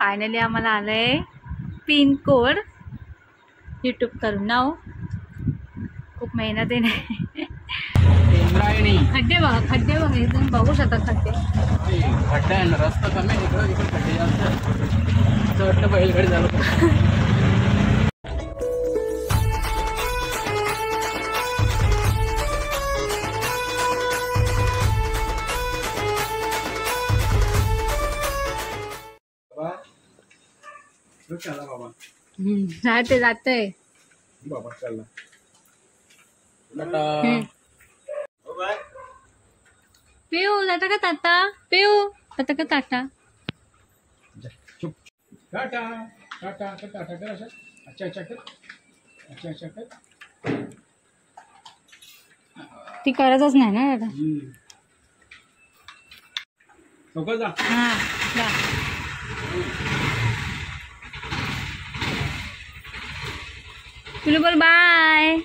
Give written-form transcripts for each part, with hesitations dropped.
Finally आम्हाला आलंय pin code YouTube करून नाव खूप मेहनत आहे नाही खड्डे बघा एकदम बघू शकता खड्डे खड्डा आहे ना रस्ता कमी आहे इकडे खड्डे जास्त असं वाटतं बैलगाडी झालं बाबा जाते बाबा चल पिऊ जाता का ताता पिऊ जाता का ताता टाटा टाटा टाटा कर अच्छा अच्छा कर अच्छा अच्छा कर ती करतच नाही ना दादा नको जा हा जा तुला बोल बाय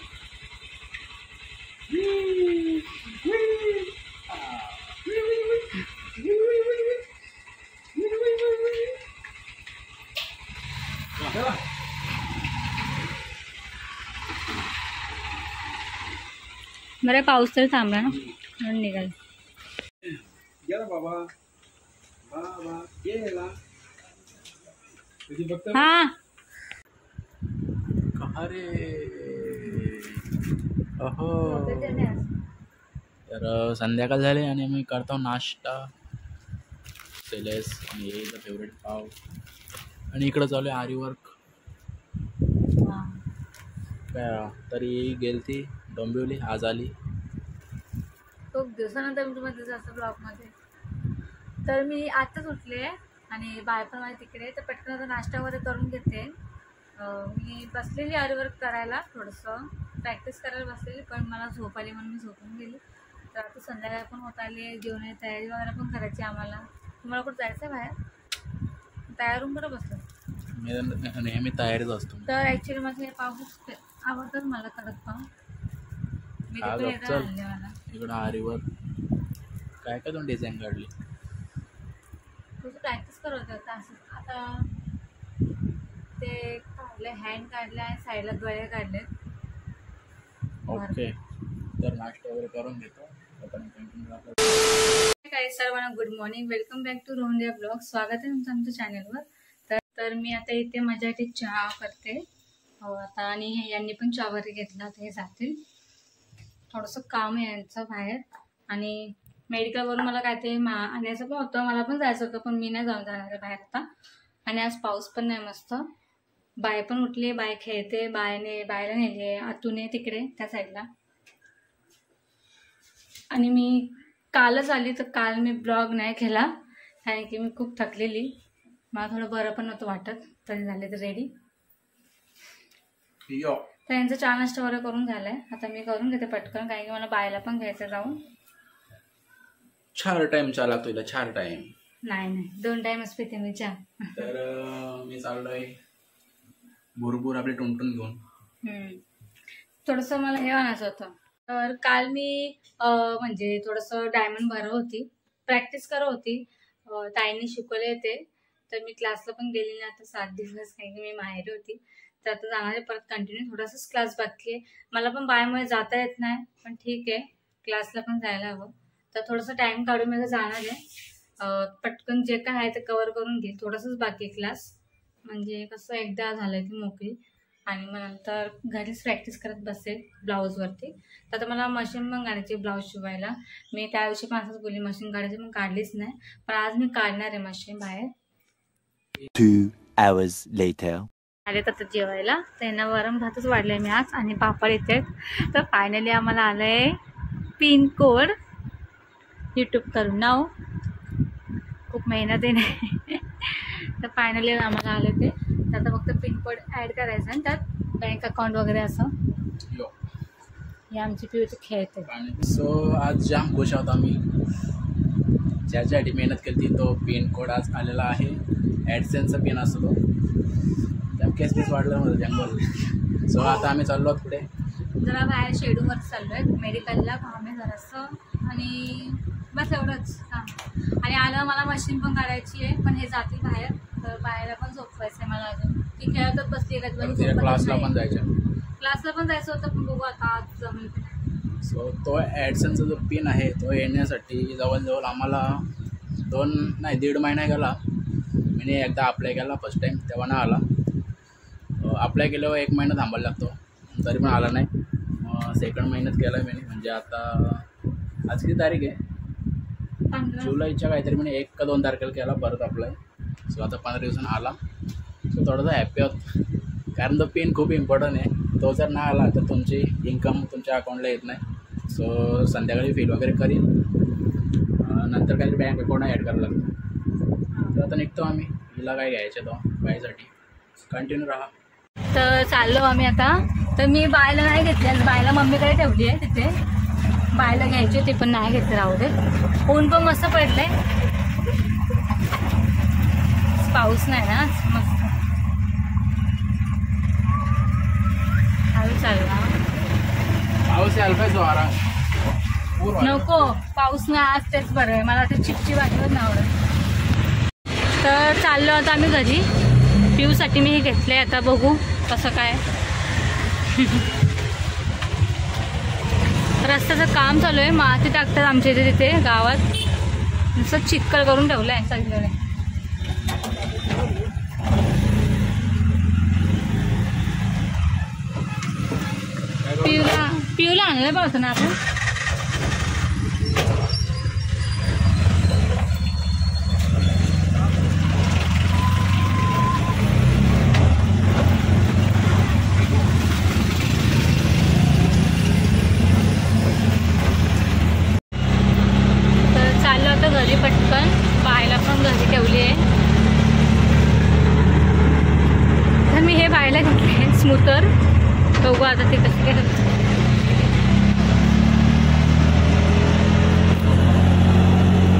बरं पाऊस तर थांबला ना म्हणून निघाल बाबा बाबा गेला हा अरे अहो तर संध्याकाळ झाली आणि मी करतो नाश्ता सेलेस आणि येईल फेवरेट पाव आणि इकडं चालू आहे आरी वर्क काय तरी गेलती डोंबिवली आज आली खूप दिवसानंतर मी तुम्हाला दिसत ब्लॉगमध्ये तर मी आत्ताच उठले आणि बाय पण माझ्या तिकडे तर पटकन आता नाश्ता वगैरे करून घेते मी बसलेली आरी वर्क करायला थोडंसं प्रॅक्टिस करायला बसलेली पण मला झोप आली म्हणून मी झोपून गेली तर आता संध्याकाळ पण होत आली जेवणाची तयारी वगैरे पण करायची आम्हाला तुम्हाला कुठं जायचं आहे बाहेर तयार होऊन कुठं बसलं नेहमी तयारीच असतो तर ॲक्च्युली माझं हे पाव आवडतात मला कडक पाव मी तिकडे आणले मला इकडं आरीवर काय काय दोन डिझाईन काढली तुझं प्रॅक्टिस करत होता असं आता ते काढले हँड काढले आणि साईडला गळे काढले ओके तर नाश्ता वगैरे करून घेतो काय सर्वांना good morning welcome back to Rohan blog स्वागत आहे तुमचं आमच्या चॅनलवर तर मी आता इथे माझ्यासाठी चहा करते हो आता आणि यांनी पण चहा वगैरे घेतला आता हे जातील थोडंसं काम आहे यांचं बाहेर आणि मेडिकलवरून मला काय ते आणायचं पण होतं मला पण जायचं होतं पण मी नाही जाऊन जाणार आहे बाहेर आता आणि आज पाऊस पण नाही मस्त बाय पण उठली बाय खेळते बायला नेली आतून तिकडे त्या साईडला आणि मी कालच आली तर काल मी ब्लॉग नाही केला कारण की मी खूप थकलेली मला थोडं बरं पण नव्हतं वाटत तरी झाले तर रेडी तर यांचं चहा नाश्ता वगैरे करून झालाय आता मी करून घेते पटकन कारण की मला बायला पण घ्यायचं जाऊन 4 टाइम चहा लागतो तुला 4 टाइम नाही 2 टाइमच पिते मी चहा तर मी चाललोय भरपूर आपले टुनटुन घेऊन थोडंसं मला हे आणायचं होतं तर काल मी म्हणजे थोडंसं डायमंड भरत होती प्रॅक्टिस करत होती ताईंनी शिकवले ते तर मी क्लासला पण गेली नाही आता 7 दिवस कारण की मी माहेरी होती तर आता जाणार आहे परत कंटिन्यू थोडासाच क्लास बाकी आहे मला पण बायमुळे जाता येत नाही पण ठीक आहे क्लासला पण जायला हवं तर थोडंसं टाइम काढून मी जाणार आहे पटकन जे काय आहे ते कव्हर करून घेईल थोडंसंच बाकी क्लास म्हणजे कसं एकदा झालं की मोकळी आणि मग नंतर घरीच प्रॅक्टिस करत बसेल ब्लाऊजवरती तर आता मला मशीन पण काढायची ब्लाऊज शिवायला मी त्या दिवशी पण असंच बोलली मशीन काढायची पण काढलीच नाही पण आज मी काढणार आहे मशीन बाहेर 2 hours later आले तर जेवायला त्यांना वरण भातच वाढलंय मी आज आणि पापड येते तर फायनली आम्हाला आलंय पिन कोड यूट्यूब करून नाव खूप मेहनत आहे नाही तर फायनली आम्हाला आले ते तर आता फक्त पिन कोड ॲड करायचं आणि त्यात बँक अकाउंट वगैरे असं हे आमची पिऊचे खेळते सो आज जाम खुश आहोत आम्ही ज्याच्यासाठी मेहनत केली तो पिन कोड आज आलेला आहे ॲडसेन्सचा पिन असतो त्या केस वाढलं माझं जंगल सो आता आम्ही चाललो पुढे जरा बाहेर शेडूवर चाललो आहे मेडिकलला काम आहे जरासं आणि बस एवढंच हां आणि आलं मला मशीन पण काढायची आहे पण हे जातील बाहेर तर बायला पण झोपवायचं आहे मला अजून. ती खेळतच बसली क्लासला पण जायचं. क्लासला पण जायचं होतं पण बघू आता आज जमेल. सो तो ॲडसनचा जो पिन आहे तो येण्यासाठी जवळजवळ आम्हाला 1.5 महिना गेला. मी एकदा अप्लाय केला फर्स्ट टाईम, तेव्हा नाही आला. अप्लाय केल्यावर 1 महिना थांबायला लागतो, तरी पण आला नाही. सेकंड महिन्यात केला मी, म्हणजे आता आज किती तारीख आहे? जुलैच्या काहीतरी मी 1 का 2 तारखेला केला परत अप्लाय. सो आता 15 दिवसांनी आला. सो थोडंसं हॅपी आहोत, कारण तो पिन खूप इम्पॉर्टंट आहे. तो जर नाही आला तर तुमची इन्कम तुमच्या अकाउंटला येत नाही. सो संध्याकाळी फील वगैरे करीन, नंतर काहीतरी बँक अकाउंट ॲड करावं लागतं. तर आता निघतो आम्ही. हिला काय घ्यायचं तो बायसाठी. कंटिन्यू राहा. तर चाललो आम्ही आता. तर मी बायला नाही घेतली, बायला मम्मीकडे ठेवली आहे तिथे. बायला घ्यायची ते पण नाही घेतले, राहू दे. ऊन पण मस्त पडलंय, पाऊस नाही ना मस्त. हळू चालला पाऊस यायला काय जोरा नको, पाऊस नाही आज तेच बरं आहे. मला ते चिपची वाटत नाही आवडत. तर चाललो आता आम्ही घरी. पिऊसाठी मी हे घेतले, आता बघू कसं काय. रस्त्याचं काम चालू आहे, माती टाकतात आमच्या इथे तिथे गावात. नुसतं चिक्कल करून ठेवलं आहे सगळीकडे. पिऊला आणलं पाहतो ना आपण. घरी पटकन. बायला पण घरी ठेवली आहे. तर मी हे बायला घेतले स्मूथर. बघू आता ते कसे काय.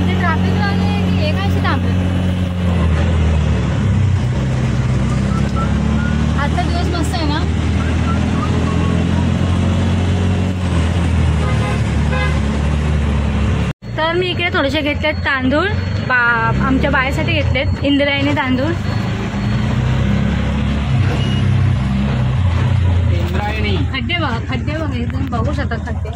इथे ट्रॅफिक लागले की हे काय असे थांबले. आजचा दिवस मस्त आहे ना. तर मी इकडे थोडेसे घेतलेत तांदूळ. आमच्या बायसाठी घेतलेत इंद्रायणी तांदूळ. खड्डे बघा, खड्डे बघा, एकदम बघू शकता खड्डे.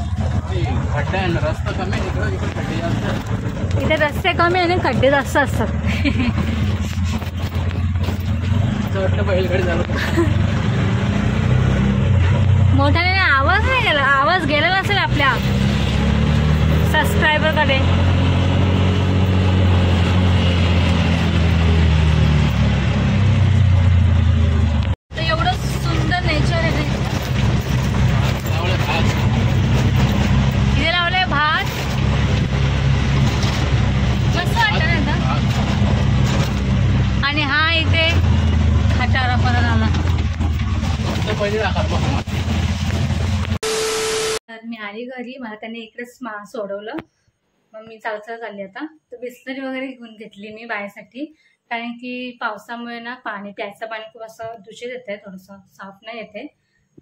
रस्ता कमी आहे, खड्डे जास्त. इथे रस्ते कमी आहे आणि खड्डे जास्त असतात. बैलगाडी झालं मोठ्याने आवाज नाही गेला, आवाज गेला नसेल आपल्या सबस्क्रायबरकडे. तर एवढं सुंदर नेचर आहे. इथे लावलंय भात, मस्त वाटतं ना. आणि हा इथे खटारा परत आला. तर मी आली घरी, मला त्याने इकडेच सोडवलं. मग मी चालत चालली आता. तर बिस्लरी वगैरे घेऊन घेतली मी बायसाठी, कारण की पावसामुळे ना पाणी प्यायचं पाणी खूप असं दूषित येते, थोडंसं साफ नाही येते.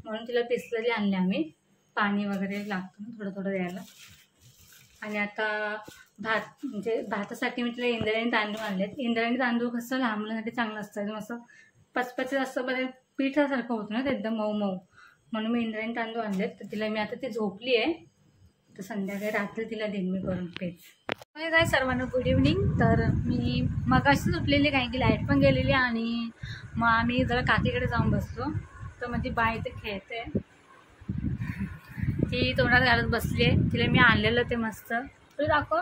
म्हणून तिला बिस्लरी आणली आम्ही. पाणी वगैरे लागतं ना थोडं थोडं द्यायला. आणि आता भात, म्हणजे भातासाठी मी तिला इंद्रायणी तांदूळ आणलेत. इंद्रायणी तांदूळ कसं लहान मुलांसाठी चांगलं असतं, एकदम असं पचपचीत असं बरं पिठासारखं होतं ना ते, एकदम मऊ मऊ. म्हणून मी इंद्रायणी तांदूळ आणलेत. तर तिला मी आता ती झोपली आहे, तर संध्याकाळी रात्री तिला देईन मी करून पेज. काय सर्वांना गुड इव्हनिंग. तर मी मगाशीच उठलेली, काही की लाईट पण गेलेली. आणि मग आम्ही जरा काकीकडे जाऊन बसलो. तर माझी बाई इथे खेळते, ती तोंडात घालत बसली आहे. तिला मी आणलेलं ते मस्त, तू दाखव.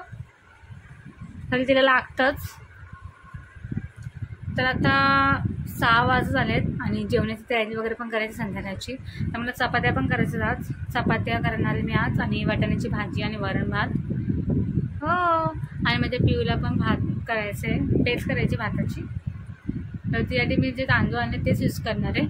तरी तिला लागतंच. तर आता 6 वाजत झालेत आणि जेवणाची तयारी वगैरे पण करायची संध्याकाळची. तर मला चपात्या पण करायच्या आज. चपात्या करणार आहे मी आज, आणि वाटाण्याची भाजी आणि वरण भात. हो, आणि माझ्या पिऊला पण भात करायचं आहे, पेस्ट करायची भाताची. तर त्यासाठी मी जे तांदूळ आणले तेच यूज करणार आहे.